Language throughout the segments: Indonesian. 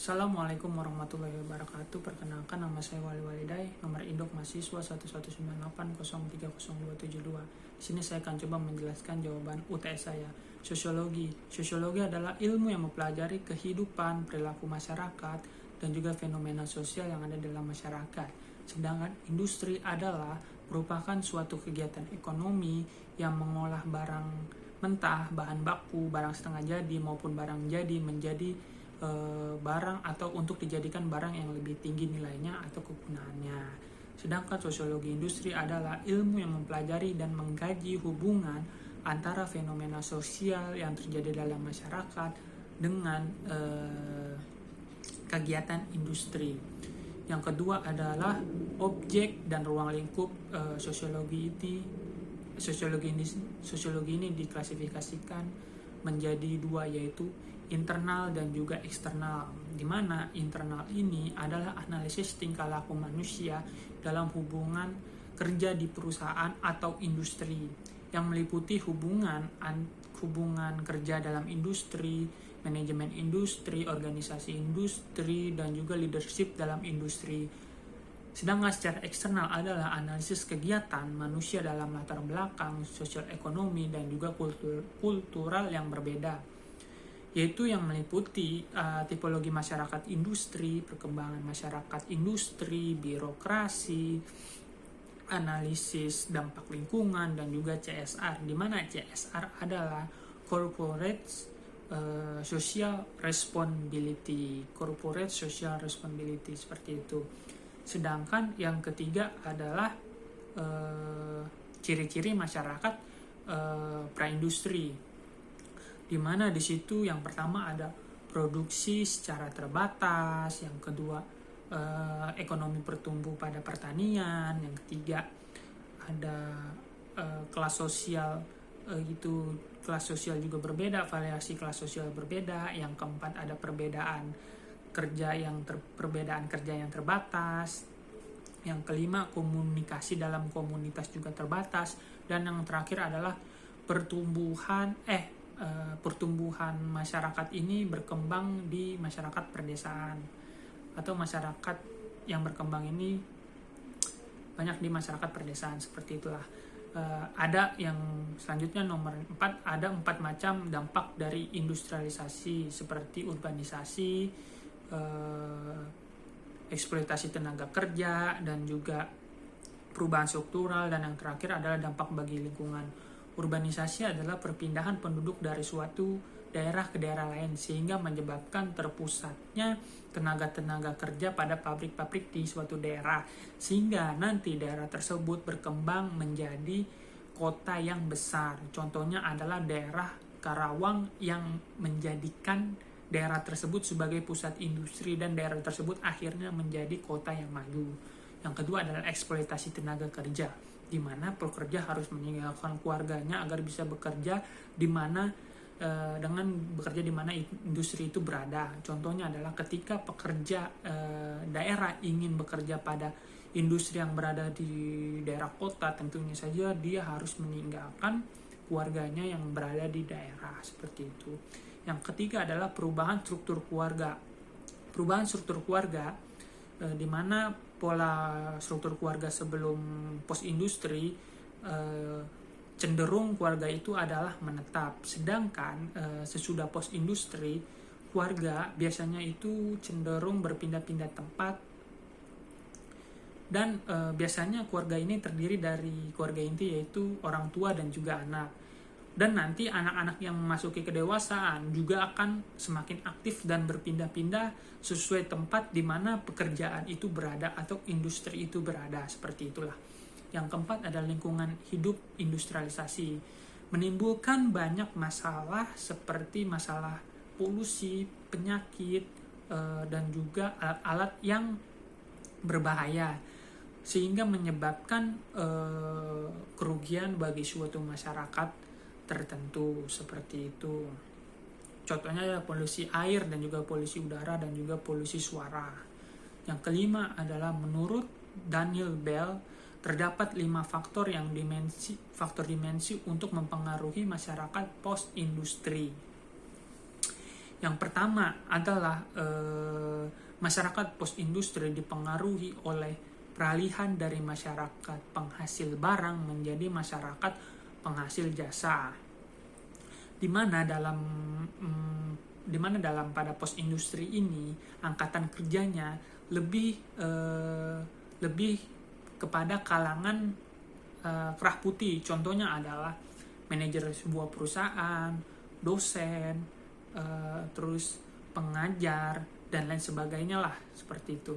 Assalamualaikum warahmatullahi wabarakatuh. Perkenalkan, nama saya Wali Walidai, nomor induk mahasiswa 11980302772. Di sini saya akan coba menjelaskan jawaban UTS saya. Sosiologi. Sosiologi adalah ilmu yang mempelajari kehidupan, perilaku masyarakat, dan juga fenomena sosial yang ada dalam masyarakat. Sedangkan industri adalah merupakan suatu kegiatan ekonomi yang mengolah barang mentah, bahan baku, barang setengah jadi maupun barang jadi menjadi barang atau untuk dijadikan barang yang lebih tinggi nilainya atau kegunaannya. Sedangkan sosiologi industri adalah ilmu yang mempelajari dan mengkaji hubungan antara fenomena sosial yang terjadi dalam masyarakat dengan kegiatan industri. Yang kedua adalah objek dan ruang lingkup sosiologi ini diklasifikasikan menjadi dua, yaitu internal dan juga eksternal, di mana internal ini adalah analisis tingkah laku manusia dalam hubungan kerja di perusahaan atau industri, yang meliputi hubungan kerja dalam industri, manajemen industri, organisasi industri, dan juga leadership dalam industri. Sedangkan secara eksternal adalah analisis kegiatan manusia dalam latar belakang sosial ekonomi dan juga kultural yang berbeda, yaitu yang meliputi tipologi masyarakat industri, perkembangan masyarakat industri, birokrasi, analisis dampak lingkungan, dan juga CSR, di mana CSR adalah Corporate Social Responsibility, seperti itu. Sedangkan yang ketiga adalah ciri-ciri masyarakat praindustri, di mana di situ yang pertama ada produksi secara terbatas, yang kedua ekonomi bertumbuh pada pertanian, yang ketiga ada kelas sosial kelas sosial juga berbeda, variasi kelas sosial berbeda, yang keempat ada perbedaan kerja yang terbatas, yang kelima komunikasi dalam komunitas juga terbatas, dan yang terakhir adalah pertumbuhan masyarakat ini berkembang di masyarakat perdesaan, atau masyarakat yang berkembang ini banyak di masyarakat perdesaan, seperti itulah. Ada yang selanjutnya nomor 4, ada 4 macam dampak dari industrialisasi, seperti urbanisasi, eksploitasi tenaga kerja, dan juga perubahan struktural, dan yang terakhir adalah dampak bagi lingkungan. Urbanisasi adalah perpindahan penduduk dari suatu daerah ke daerah lain, sehingga menyebabkan terpusatnya tenaga kerja pada pabrik-pabrik di suatu daerah, sehingga nanti daerah tersebut berkembang menjadi kota yang besar. Contohnya adalah daerah Karawang yang menjadikan daerah tersebut sebagai pusat industri, dan daerah tersebut akhirnya menjadi kota yang maju. Yang kedua adalah eksploitasi tenaga kerja, di mana pekerja harus meninggalkan keluarganya agar bisa bekerja di mana industri itu berada. Contohnya adalah ketika pekerja daerah ingin bekerja pada industri yang berada di daerah kota, tentunya saja dia harus meninggalkan keluarganya yang berada di daerah, seperti itu. Yang ketiga adalah perubahan struktur keluarga. Perubahan struktur keluarga di mana pola struktur keluarga sebelum pos industri cenderung keluarga itu adalah menetap, sedangkan sesudah pos industri keluarga biasanya itu cenderung berpindah-pindah tempat, dan biasanya keluarga ini terdiri dari keluarga inti, yaitu orang tua dan juga anak. Dan nanti anak-anak yang memasuki kedewasaan juga akan semakin aktif dan berpindah-pindah sesuai tempat di mana pekerjaan itu berada atau industri itu berada, seperti itulah. Yang keempat adalah lingkungan hidup industrialisasi, menimbulkan banyak masalah seperti masalah polusi, penyakit, dan juga alat-alat yang berbahaya, sehingga menyebabkan kerugian bagi suatu masyarakat tertentu, seperti itu. Contohnya adalah polusi air, dan juga polusi udara, dan juga polusi suara. Yang kelima adalah menurut Daniel Bell, terdapat 5 faktor dimensi untuk mempengaruhi masyarakat post industri. Yang pertama adalah Masyarakat post-industri dipengaruhi oleh peralihan dari masyarakat penghasil barang menjadi masyarakat penghasil jasa, di mana dalam pada post-industri ini angkatan kerjanya lebih kepada kalangan kerah putih. Contohnya adalah manajer sebuah perusahaan, dosen, terus pengajar, dan lain sebagainya lah, seperti itu.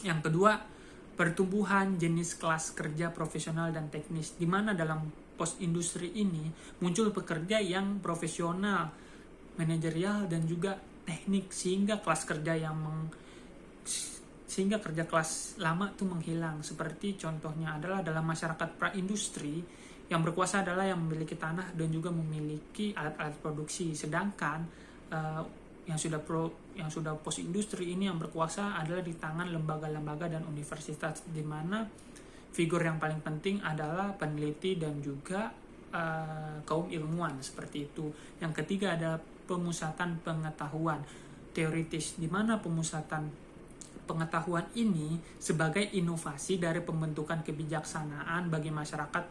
Yang kedua, pertumbuhan jenis kelas kerja profesional dan teknis, di mana dalam post industri ini muncul pekerja yang profesional, manajerial, dan juga teknik, sehingga kerja kelas lama itu menghilang. Seperti contohnya adalah dalam masyarakat pra-industri, yang berkuasa adalah yang memiliki tanah dan juga memiliki alat-alat produksi, sedangkan yang sudah post industri ini yang berkuasa adalah di tangan lembaga-lembaga dan universitas, di mana figur yang paling penting adalah peneliti dan juga kaum ilmuwan, seperti itu. Yang ketiga ada pemusatan pengetahuan teoritis, di mana pemusatan pengetahuan ini sebagai inovasi dari pembentukan kebijaksanaan bagi masyarakat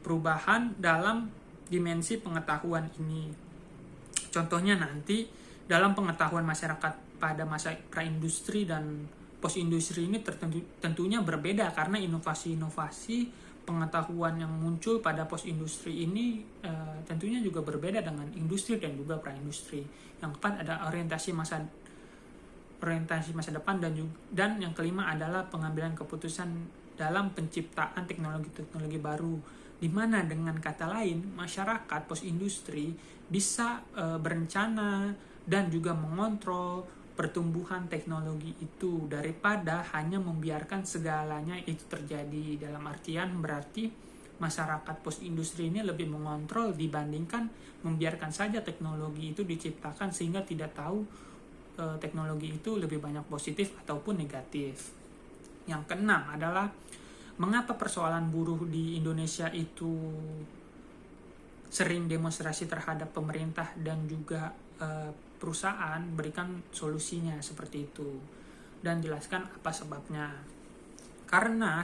perubahan dalam dimensi pengetahuan ini. Contohnya nanti dalam pengetahuan masyarakat pada masa praindustri dan post-industri ini tentunya berbeda, karena inovasi-inovasi pengetahuan yang muncul pada post-industri ini tentunya juga berbeda dengan industri dan juga praindustri. Yang keempat ada orientasi masa depan, dan yang kelima adalah pengambilan keputusan dalam penciptaan teknologi-teknologi baru, di mana dengan kata lain masyarakat post-industri bisa berencana dan juga mengontrol pertumbuhan teknologi itu daripada hanya membiarkan segalanya itu terjadi. Dalam artian berarti masyarakat post-industri ini lebih mengontrol dibandingkan membiarkan saja teknologi itu diciptakan sehingga tidak tahu teknologi itu lebih banyak positif ataupun negatif. Yang keenam adalah mengapa persoalan buruh di Indonesia itu sering demonstrasi terhadap pemerintah dan juga perusahaan, berikan solusinya seperti itu dan jelaskan apa sebabnya. Karena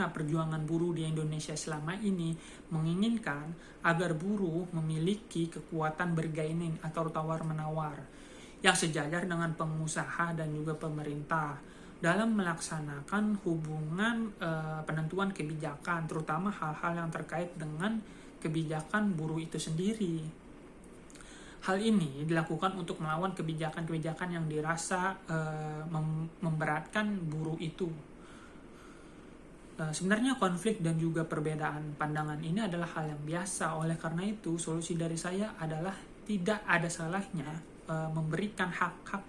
perjuangan buruh di Indonesia selama ini menginginkan agar buruh memiliki kekuatan bargaining atau tawar-menawar yang sejajar dengan pengusaha dan juga pemerintah dalam melaksanakan hubungan penentuan kebijakan, terutama hal-hal yang terkait dengan kebijakan buruh itu sendiri. Hal ini dilakukan untuk melawan kebijakan-kebijakan yang dirasa memberatkan buruh itu. Sebenarnya konflik dan juga perbedaan pandangan ini adalah hal yang biasa. Oleh karena itu, solusi dari saya adalah tidak ada salahnya memberikan hak-hak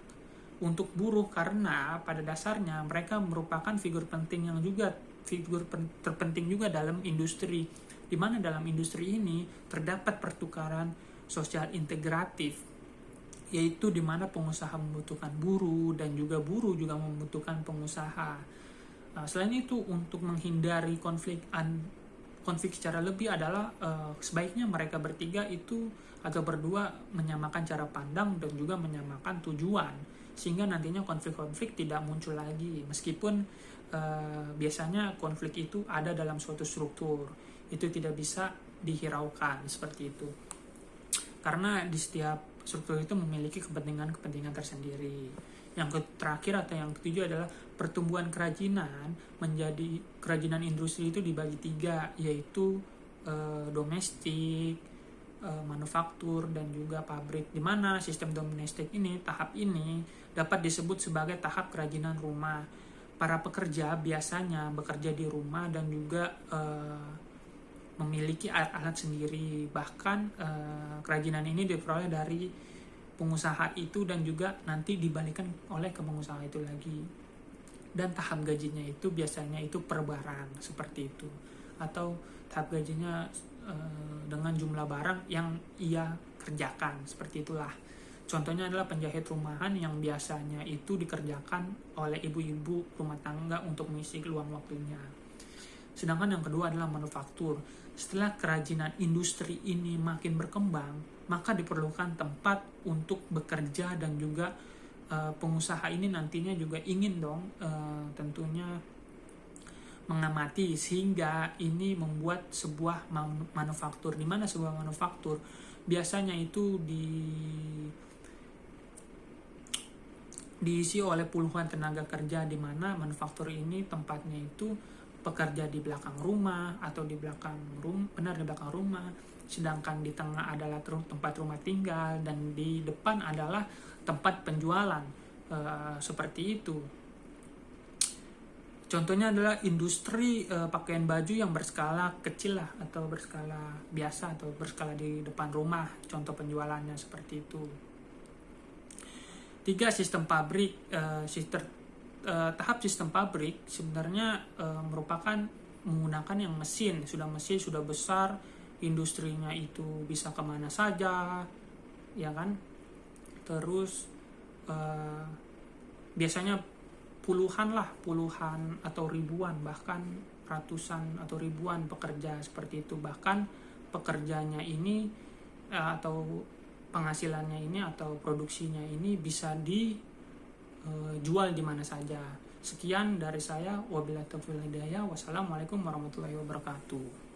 untuk buruh, karena pada dasarnya mereka merupakan figur terpenting juga dalam industri, di mana dalam industri ini terdapat pertukaran sosial integratif, yaitu di mana pengusaha membutuhkan buruh dan juga buruh juga membutuhkan pengusaha. Selain itu, untuk menghindari konflik secara lebih adalah sebaiknya mereka bertiga itu atau berdua menyamakan cara pandang dan juga menyamakan tujuan, sehingga nantinya konflik-konflik tidak muncul lagi. Meskipun biasanya konflik itu ada dalam suatu struktur, itu tidak bisa dihiraukan seperti itu, karena di setiap struktur itu memiliki kepentingan tersendiri. Yang terakhir atau yang ketujuh adalah pertumbuhan kerajinan industri itu dibagi tiga, yaitu domestik, manufaktur, dan juga pabrik, di mana sistem domestik ini, tahap ini dapat disebut sebagai tahap kerajinan rumah. Para pekerja biasanya bekerja di rumah dan juga memiliki alat-alat sendiri. Bahkan kerajinan ini diperoleh dari pengusaha itu dan juga nanti dibalikan oleh ke pengusaha itu lagi. Dan tahap gajinya itu biasanya itu per barang, seperti itu. Atau tahap gajinya dengan jumlah barang yang ia kerjakan, seperti itulah. Contohnya adalah penjahit rumahan yang biasanya itu dikerjakan oleh ibu-ibu rumah tangga untuk mengisi luang waktunya. Sedangkan yang kedua adalah manufaktur. Setelah kerajinan industri ini makin berkembang, maka diperlukan tempat untuk bekerja dan juga pengusaha ini nantinya juga ingin dong tentunya mengamati, sehingga ini membuat sebuah manufaktur, di mana sebuah manufaktur biasanya itu diisi oleh puluhan tenaga kerja, di mana manufaktur ini tempatnya itu pekerja di belakang rumah atau di belakang rumah, sedangkan di tengah adalah tempat rumah tinggal dan di depan adalah tempat penjualan, seperti itu. Contohnya adalah industri pakaian baju yang berskala kecil lah, atau berskala biasa, atau berskala di depan rumah, contoh penjualannya seperti itu. 3. Sistem pabrik. Tahap sistem pabrik sebenarnya merupakan menggunakan yang mesin sudah besar, industrinya itu bisa kemana saja, ya kan. Terus biasanya puluhan atau ribuan, bahkan ratusan atau ribuan pekerja seperti itu. Bahkan pekerjanya ini atau penghasilannya ini atau produksinya ini bisa dijual di mana saja. Sekian dari saya, wabillahi taufiq wal hidayah. Wassalamualaikum warahmatullahi wabarakatuh.